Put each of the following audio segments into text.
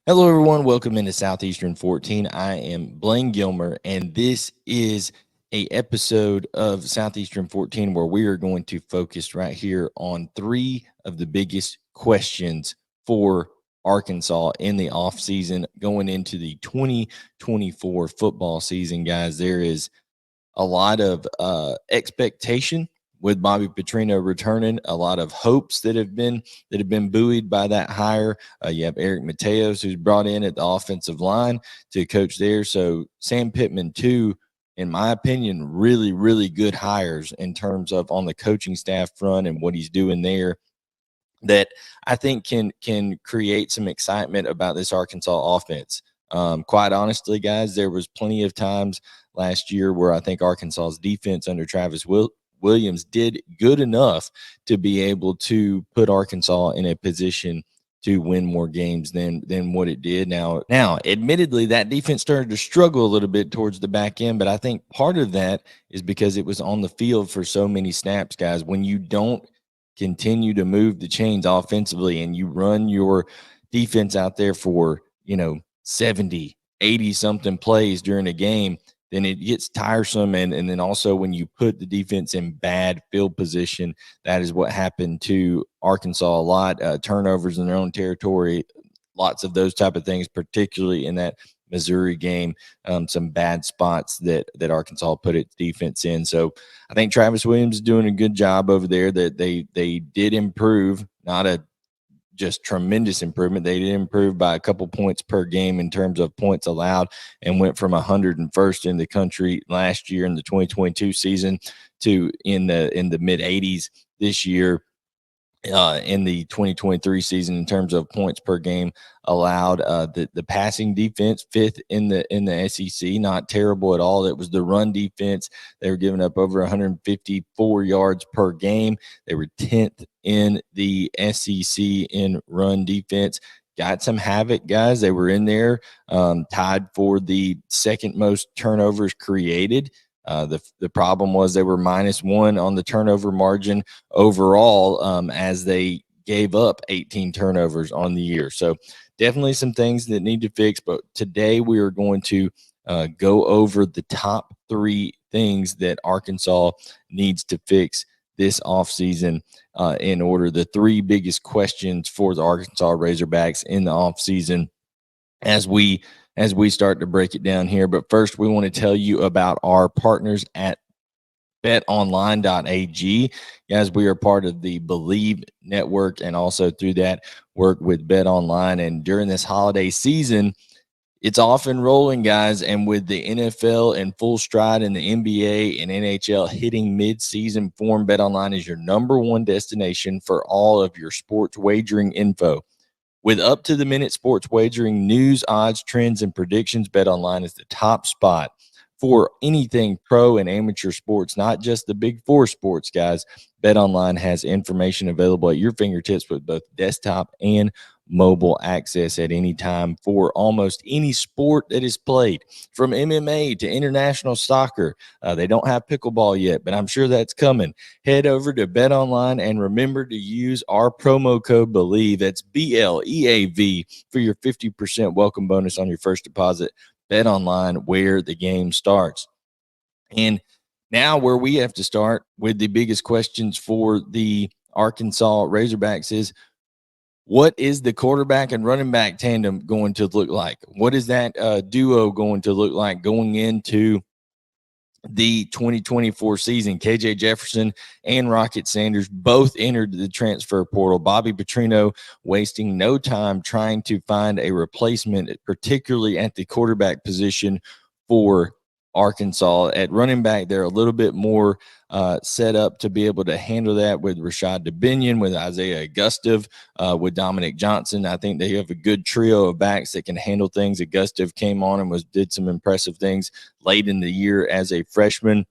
Hello, everyone. Welcome into Southeastern 14. I am Blayne Gilmer, and this is a episode of Southeastern 14 where we are going to focus right here on three of the biggest questions for Arkansas in the offseason going into the 2024 football season. Guys, there is a lot of expectation with Bobby Petrino returning, a lot of hopes that have been buoyed by that hire. You have Eric Mateos, who's brought in at the offensive line to coach there. So Sam Pittman, too, in my opinion, really, really good hires in terms of on the coaching staff front and what he's doing there, that I think can create some excitement about this Arkansas offense. Quite honestly, guys, there was plenty of times last year where I think Arkansas's defense under Travis Williams did good enough to be able to put Arkansas in a position to win more games than what it did. Now, admittedly, that defense started to struggle a little bit towards the back end, but I think part of that is because it was on the field for so many snaps, guys. When you don't continue to move the chains offensively and you run your defense out there for, 70, 80 something plays during a game, then it gets tiresome. And then also when you put the defense in bad field position, that is what happened to Arkansas a lot. Turnovers in their own territory, lots of those type of things, particularly in that Missouri game, some bad spots that Arkansas put its defense in. So I think Travis Williams is doing a good job over there. That they did improve, not a just tremendous improvement. They did improve by a couple points per game in terms of points allowed, and went from 101st in the country last year in the 2022 season to in the mid 80s this year in the 2023 season in terms of points per game allowed. The passing defense, fifth in the SEC, not terrible at all. It was the run defense. They were giving up over 154 yards per game. They were 10th in the SEC in run defense. Got some havoc, guys. They were in there, tied for the second most turnovers created. The problem was they were -1 on the turnover margin overall, as they gave up 18 turnovers on the year. So definitely some things that need to fix. But today we are going to go over the top three things that Arkansas needs to fix this offseason in order. The three biggest questions for the Arkansas Razorbacks in the offseason as we start to break it down here. But first, we want to tell you about our partners at betonline.ag. Guys, we are part of the Believe Network, and also through that work with BetOnline. And during this holiday season, it's off and rolling, guys. And with the NFL in full stride and the NBA and NHL hitting mid-season form, BetOnline is your #1 destination for all of your sports wagering info. With up-to-the-minute sports wagering news, odds, trends, and predictions, BetOnline is the top spot for anything pro and amateur sports, not just the big four sports, guys. BetOnline has information available at your fingertips with both desktop and mobile access at any time for almost any sport that is played, from MMA to international soccer. They don't have pickleball yet, but I'm sure that's coming. Head over to BetOnline and remember to use our promo code BELIEVE, that's BLEAV, for your 50% welcome bonus on your first deposit. BetOnline, where the game starts. And now where we have to start with the biggest questions for the Arkansas Razorbacks is, what is the quarterback and running back tandem going to look like? What is that duo going to look like going into the 2024 season? KJ Jefferson and Rocket Sanders both entered the transfer portal. Bobby Petrino wasting no time trying to find a replacement, particularly at the quarterback position for Arkansas. At running back, they're a little bit more set up to be able to handle that with Rashad Dubinion, with Isaiah Augustive, with Dominic Johnson. I think they have a good trio of backs that can handle things. Augustive came on and did some impressive things late in the year as a freshman.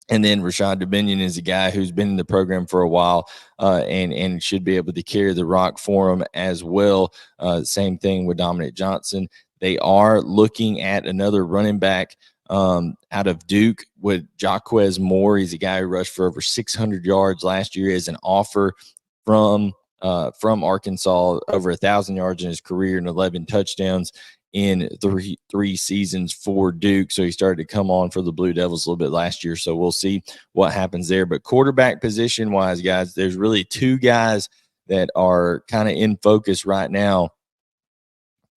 And then Rashad Dubinion is a guy who's been in the program for a while and should be able to carry the rock for him as well. Same thing with Dominic Johnson. They are looking at another running back out of Duke with Jaquez Moore. He's a guy who rushed for over 600 yards last year as an offer from Arkansas, over 1,000 yards in his career and 11 touchdowns in three seasons for Duke. So he started to come on for the Blue Devils a little bit last year. So we'll see what happens there. But quarterback position wise, guys, there's really two guys that are kind of in focus right now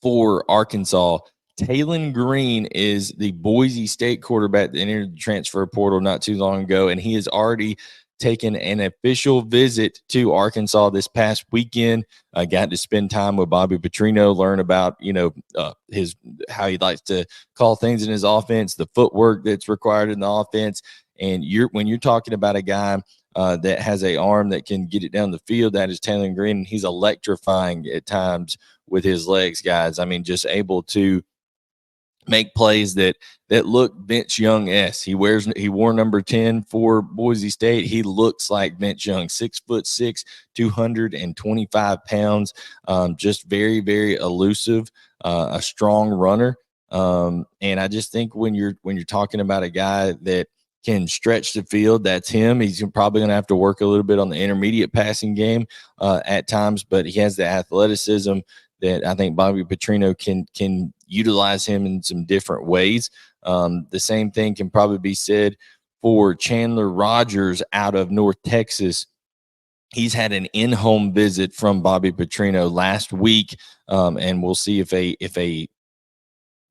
for Arkansas. Taylon Green is the Boise State quarterback that entered the transfer portal not too long ago, and he has already taken an official visit to Arkansas this past weekend. I got to spend time with Bobby Petrino, learn about his how he likes to call things in his offense, the footwork that's required in the offense. And when you're talking about a guy that has an arm that can get it down the field, that is Taylon Green. He's electrifying at times with his legs, guys. I mean, just able to make plays that look Vince Young-esque. He wore number 10 for Boise State. He looks like Vince Young, 6'6", 225 pounds. Just very, very elusive, a strong runner. And I just think when you're talking about a guy that can stretch the field, that's him. He's probably going to have to work a little bit on the intermediate passing game at times, but he has the athleticism that I think Bobby Petrino can utilize him in some different ways. The same thing can probably be said for Chandler Rogers out of North Texas. He's had an in-home visit from Bobby Petrino last week, and we'll see if a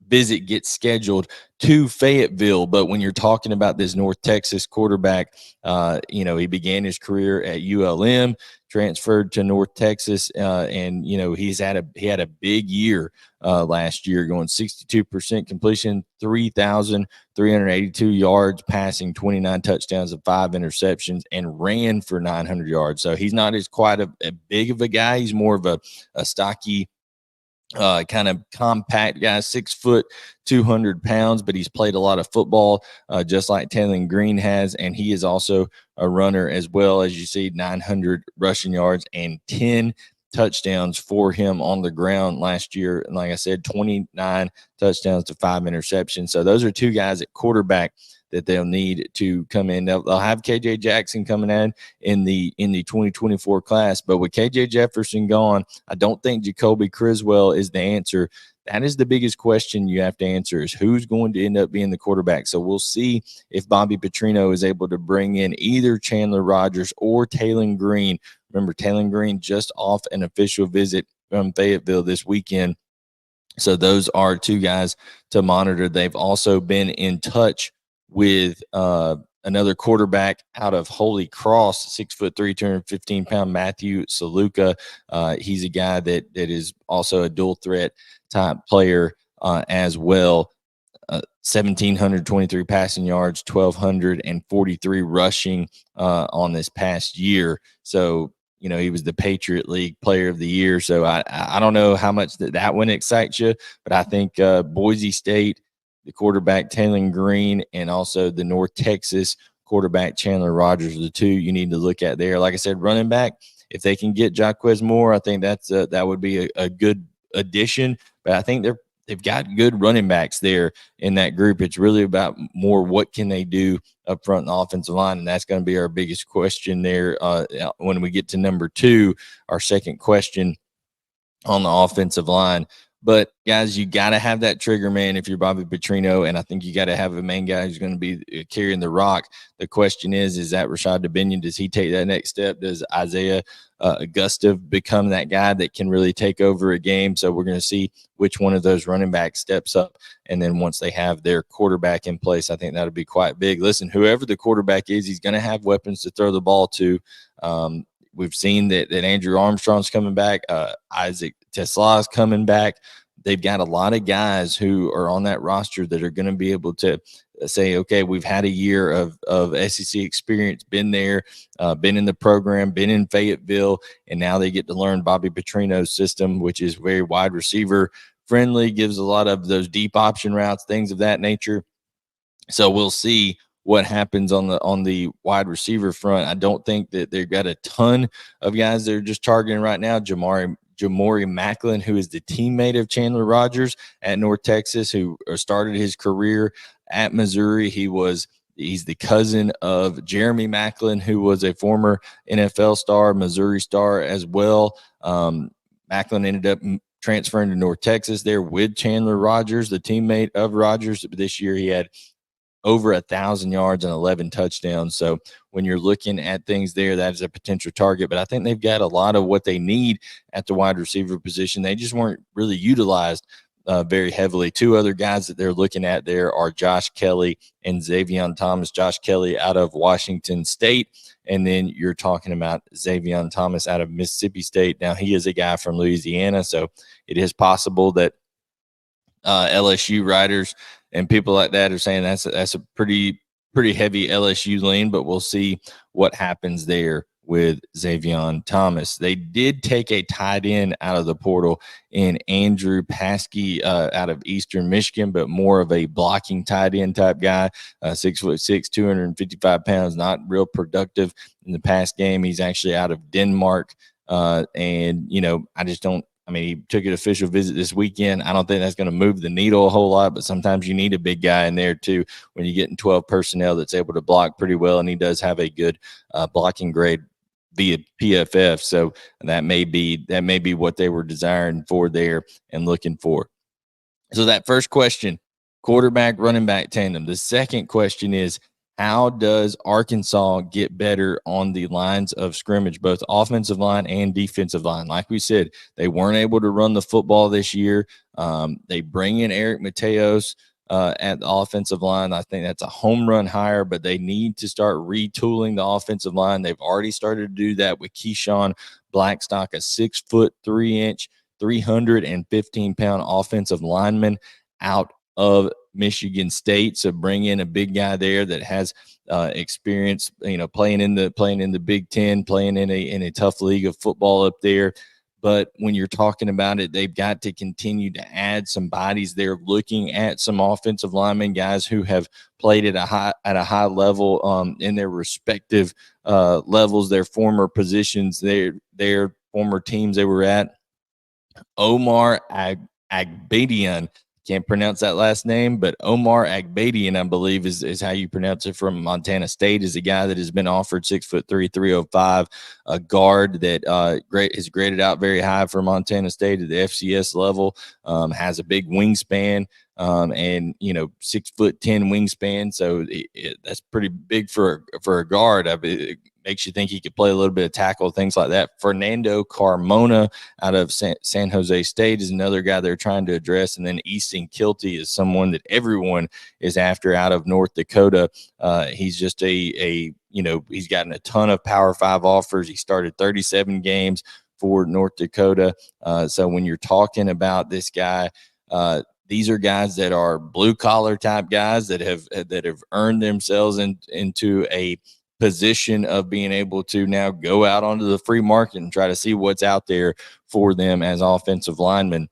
visit gets scheduled to Fayetteville. But when you're talking about this North Texas quarterback, he began his career at ULM, transferred to North Texas, and he had a big year last year, going 62% completion, 3,382 yards passing, 29 touchdowns and 5 interceptions, and ran for 900 yards. So he's not as quite a big of a guy. He's more of a stocky, kind of compact guy, 6 foot, 200 pounds, but he's played a lot of football, just like Taylon Green has. And he is also a runner as well. As you see, 900 rushing yards and 10 touchdowns for him on the ground last year. And like I said, 29 touchdowns to 5 interceptions. So those are two guys at quarterback that they'll need to come in. They'll have KJ Jackson coming in the 2024 class, but with KJ Jefferson gone, I don't think Jacoby Criswell is the answer. That is the biggest question you have to answer, is who's going to end up being the quarterback. So we'll see if Bobby Petrino is able to bring in either Chandler Rogers or Taylon Green. Remember, Taylon Green just off an official visit from Fayetteville this weekend. So those are two guys to monitor. They've also been in touch with another quarterback out of Holy Cross, 6'3", 215-pound Matthew Saluca. He's a guy that is also a dual threat type player as well. 1,723 passing yards, 1,243 rushing on this past year. So, he was the Patriot League Player of the Year. So I don't know how much that one excites you, but I think Boise State, the quarterback Taylon Green, and also the North Texas quarterback Chandler Rogers are the two you need to look at there. Like I said, running back, if they can get Jaquez Moore, I think that would be a good addition. But I think they've got good running backs there in that group. It's really about more what can they do up front in the offensive line, and that's going to be our biggest question there when we get to number 2, our second question on the offensive line. But, guys, you got to have that trigger man if you're Bobby Petrino, and I think you got to have a main guy who's going to be carrying the rock. The question is that Rashad Dubinion, does he take that next step? Does Isaiah Augusta become that guy that can really take over a game? So we're going to see which one of those running backs steps up, and then once they have their quarterback in place, I think that'll be quite big. Listen, whoever the quarterback is, he's going to have weapons to throw the ball to. We've seen that Andrew Armstrong's coming back. Isaac Tesla's coming back. They've got a lot of guys who are on that roster that are going to be able to say, okay, we've had a year of SEC experience, been there, been in the program, been in Fayetteville, and now they get to learn Bobby Petrino's system, which is very wide receiver friendly, gives a lot of those deep option routes, things of that nature. So we'll see what happens on the wide receiver front. I don't think that they've got a ton of guys they're just targeting right now. Jamori Macklin, who is the teammate of Chandler Rogers at North Texas, who started his career at Missouri. He's the cousin of Jeremy Maclin, who was a former NFL star, Missouri star as well. Maclin ended up transferring to North Texas there with Chandler Rogers, the teammate of Rogers. This year he had over 1,000 yards and 11 touchdowns. So when you're looking at things there, that is a potential target. But I think they've got a lot of what they need at the wide receiver position. They just weren't really utilized very heavily. Two other guys that they're looking at there are Josh Kelly and Xavion Thomas. Josh Kelly out of Washington State, and then you're talking about Xavion Thomas out of Mississippi State. Now, he is a guy from Louisiana, so it is possible that LSU writers and people like that are saying that's a pretty heavy LSU lean, but we'll see what happens there with Xavion Thomas. They did take a tight end out of the portal in Andrew Paskey out of Eastern Michigan, but more of a blocking tight end type guy, 6'6", 255 pounds, not real productive in the past game. He's actually out of Denmark. And, you know, he took an official visit this weekend. I don't think that's going to move the needle a whole lot, but sometimes you need a big guy in there too when you're getting 12 personnel that's able to block pretty well, and he does have a good blocking grade via PFF. So that may be what they were desiring for there and looking for. So that first question, quarterback, running back tandem. The second question is, how does Arkansas get better on the lines of scrimmage, both offensive line and defensive line? Like we said, they weren't able to run the football this year. They bring in Eric Mateos at the offensive line. I think that's a home run hire, but they need to start retooling the offensive line. They've already started to do that with Keyshawn Blackstock, a 6'3", 315-pound offensive lineman out of Michigan State. So bring in a big guy there that has experience, playing in the Big Ten, playing in a tough league of football up there. But when you're talking about it, they've got to continue to add some bodies. They're looking at some offensive linemen, guys who have played at a high level in their respective levels, their former positions, their former teams they were at. Omar Agbadian. Can't pronounce that last name, but Omar Agbadian, I believe, is how you pronounce it, from Montana State, is a guy that has been offered 6'3", 305, a guard that is graded out very high for Montana State at the FCS level, has a big wingspan, and 6'10" wingspan. So that's pretty big for a guard. It makes you think he could play a little bit of tackle, things like that. Fernando Carmona out of San Jose State is another guy they're trying to address. And then Easton Kilty is someone that everyone is after out of North Dakota. He's just he's gotten a ton of Power 5 offers. He started 37 games for North Dakota. So when you're talking about this guy, these are guys that are blue collar type guys that have earned themselves into a position of being able to now go out onto the free market and try to see what's out there for them as offensive linemen.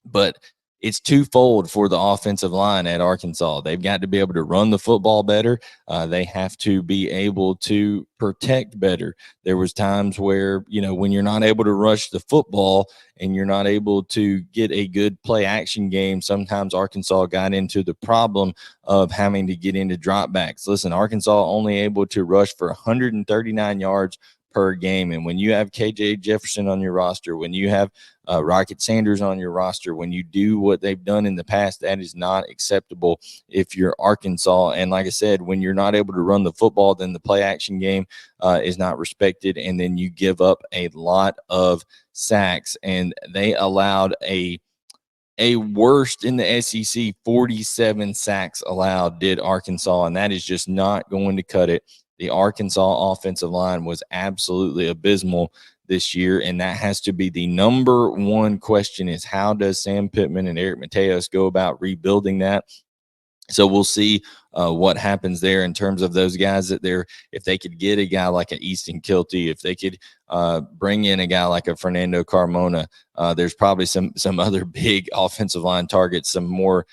But it's twofold for the offensive line at Arkansas. They've got to be able to run the football better. They have to be able to protect better. There was times where, when you're not able to rush the football and you're not able to get a good play action game, sometimes Arkansas got into the problem of having to get into dropbacks. Listen, Arkansas only able to rush for 139 yards per game. And when you have KJ Jefferson on your roster, when you have Rocket Sanders on your roster, when you do what they've done in the past, that is not acceptable if you're Arkansas. And like I said, when you're not able to run the football, then the play action game is not respected, and then you give up a lot of sacks. And they allowed a worst in the SEC, 47 sacks allowed did Arkansas, and that is just not going to cut it. The Arkansas offensive line was absolutely abysmal this year, and that has to be the number one question, is how does Sam Pittman and Eric Mateos go about rebuilding that? So we'll see what happens there in terms of those guys if they could get a guy like an Easton Kilty, if they could bring in a guy like a Fernando Carmona. There's probably some other big offensive line targets, some more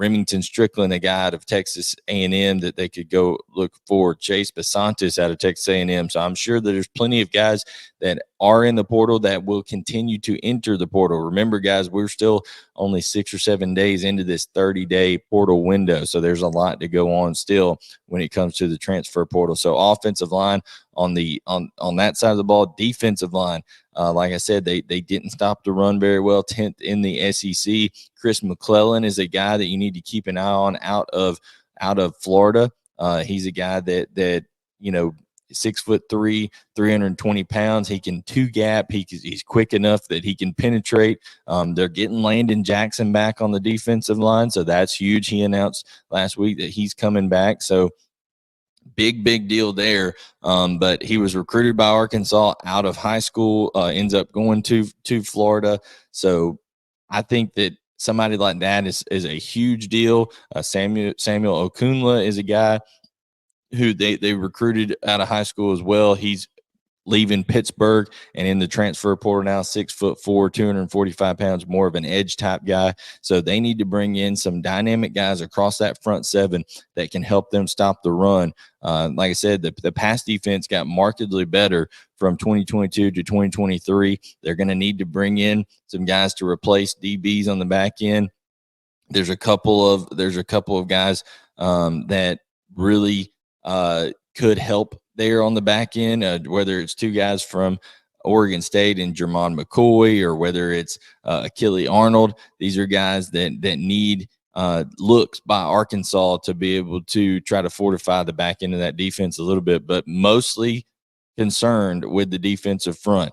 Remington Strickland, a guy out of Texas A&M that they could go look for, Chase Basantis out of Texas A&M. So I'm sure that there's plenty of guys that are in the portal that will continue to enter the portal. Remember, guys, we're still only 6 or 7 days into this 30-day portal window. So there's a lot to go on still when it comes to the transfer portal. So offensive line on that side of the ball, defensive line. Like I said, they didn't stop the run very well, 10th in the SEC. Chris McClellan is a guy that you need to keep an eye on out of Florida. He's a guy that 6'3", 320 pounds. He can two gap. He's quick enough that he can penetrate. They're getting Landon Jackson back on the defensive line, so that's huge. He announced last week that he's coming back. So big deal there. But he was recruited by Arkansas out of high school, ends up going to Florida. So I think that somebody like that is a huge deal. Samuel Okunla is a guy who they recruited out of high school as well. He's leaving Pittsburgh and in the transfer portal now, 6'4", 245 pounds, more of an edge type guy. So they need to bring in some dynamic guys across that front seven that can help them stop the run. Like I said, the pass defense got markedly better from 2022 to 2023. They're going to need to bring in some guys to replace DBs on the back end. There's a couple of guys that really could help there on the back end, whether it's two guys from Oregon State and Jermon McCoy, or whether it's Achille Arnold. These are guys that need looks by Arkansas to be able to try to fortify the back end of that defense a little bit, but mostly concerned with the defensive front.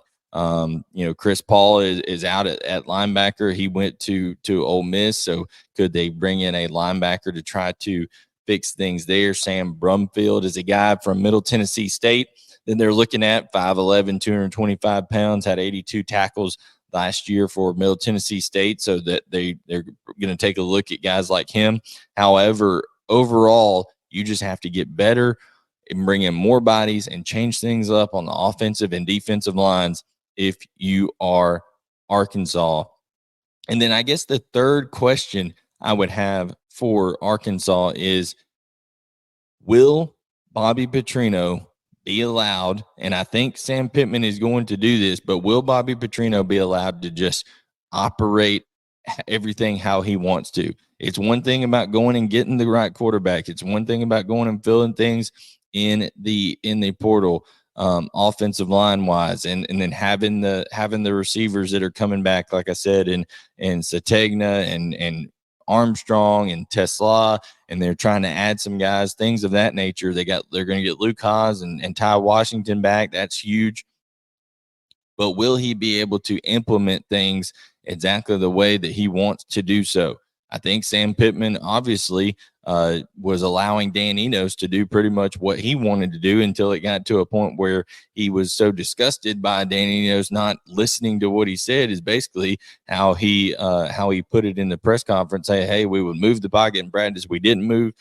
Chris Paul is out at linebacker. He went to Ole Miss, so could they bring in a linebacker to try to fix things there? Sam Brumfield is a guy from Middle Tennessee State. Then they're looking at 5'11", 225 pounds, had 82 tackles last year for Middle Tennessee State, so that they're going to take a look at guys like him. However, overall, you just have to get better and bring in more bodies and change things up on the offensive and defensive lines if you are Arkansas. And then I guess the third question I would have for Arkansas is, will Bobby Petrino be allowed, and I think Sam Pittman is going to do this, but will Bobby Petrino be allowed to just operate everything how he wants to? It's one thing about going and getting the right quarterback. It's one thing about going and filling things in the portal, offensive line wise, and then having the receivers that are coming back, like I said, and Sategna and Armstrong and Tesla, and they're trying to add some guys, things of that nature. They're going to get Luke Haas and Ty Washington back. That's huge. But will he be able to implement things exactly the way that he wants to do so? I think Sam Pittman obviously was allowing Dan Enos to do pretty much what he wanted to do until it got to a point where he was so disgusted by Dan Enos not listening to what he said, is basically how he put it in the press conference. Hey, we would move the pocket in practice. We didn't move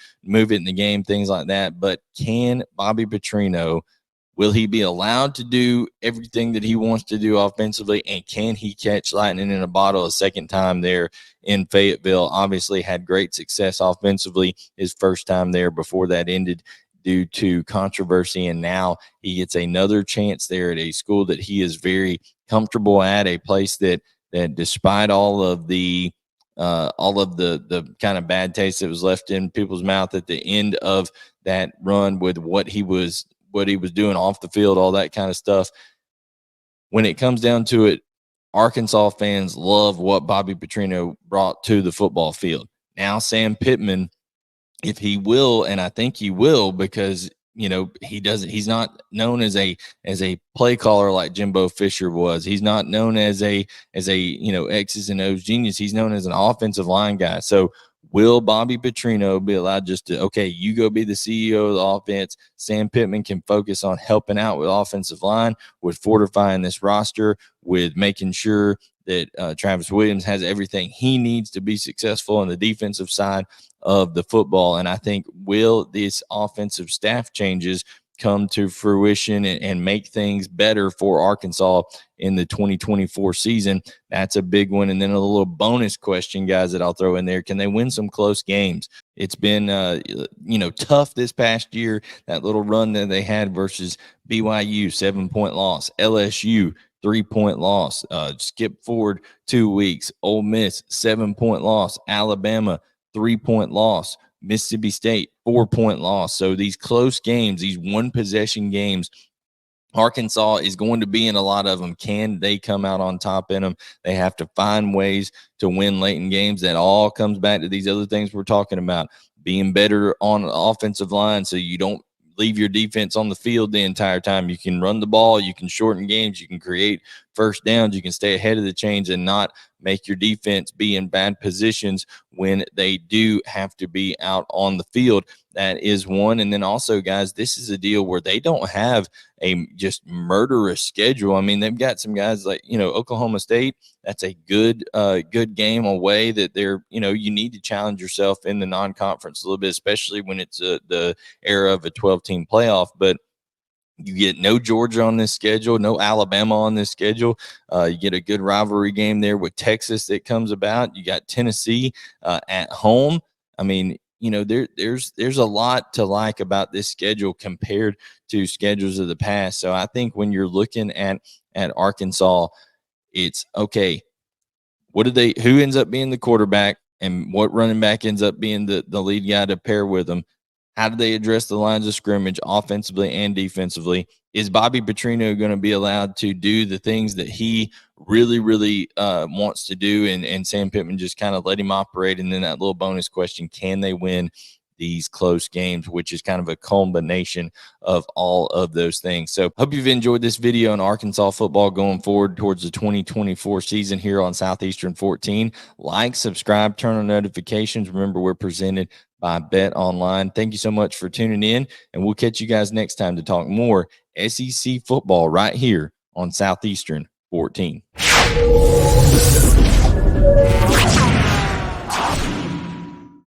it in the game, things like that. But can Bobby Petrino, will he be allowed to do everything that he wants to do offensively, and can he catch lightning in a bottle a second time there in Fayetteville? Obviously had great success offensively his first time there before that ended due to controversy, and now he gets another chance there at a school that he is very comfortable at, a place that despite all of the kind of bad taste that was left in people's mouth at the end of that run with what he was doing off the field, all that kind of stuff. When it comes down to it, Arkansas fans love what Bobby Petrino brought to the football field. Now Sam Pittman, if he will, and I think he will, because he's not known as a play caller like Jimbo Fisher was. He's not known as a X's and O's genius. He's known as an offensive line guy. So will Bobby Petrino be allowed just to, okay, you go be the CEO of the offense? Sam Pittman can focus on helping out with offensive line, with fortifying this roster, with making sure that Travis Williams has everything he needs to be successful on the defensive side of the football. And I think, will this offensive staff changes come to fruition and make things better for Arkansas in the 2024 season. That's a big one. And then a little bonus question, guys, that I'll throw in there. Can they win some close games? It's been, tough this past year. That little run that they had versus BYU, 7-point loss. LSU, 3-point loss. Skip forward 2 weeks. Ole Miss, 7-point loss. Alabama, 3-point loss. Mississippi State, 4-point loss. So these close games, these one-possession games, Arkansas is going to be in a lot of them. Can they come out on top in them? They have to find ways to win late in games. That all comes back to these other things we're talking about. Being better on the offensive line so you don't leave your defense on the field the entire time. You can run the ball. You can shorten games. You can create first downs. You can stay ahead of the chains and not make your defense be in bad positions when they do have to be out on the field. That is one. And then also, guys, this is a deal where they don't have a just murderous schedule. I mean, they've got some guys like, Oklahoma State. That's a good game away that they're, you need to challenge yourself in the non-conference a little bit, especially when it's the era of a 12-team playoff. But you get no Georgia on this schedule, no Alabama on this schedule. You get a good rivalry game there with Texas that comes about. You got Tennessee at home. I mean, there's a lot to like about this schedule compared to schedules of the past. So I think when you're looking at Arkansas, it's okay. Who ends up being the quarterback and what running back ends up being the lead guy to pair with them? How do they address the lines of scrimmage offensively and defensively? Is Bobby Petrino going to be allowed to do the things that he really, really wants to do? And Sam Pittman just kind of let him operate. And then that little bonus question, can they win these close games, which is kind of a combination of all of those things. So hope you've enjoyed this video on Arkansas football going forward towards the 2024 season here on Southeastern 14. Like, subscribe, turn on notifications. Remember, we're presented by Bet Online. Thank you so much for tuning in, and we'll catch you guys next time to talk more SEC football right here on Southeastern 14.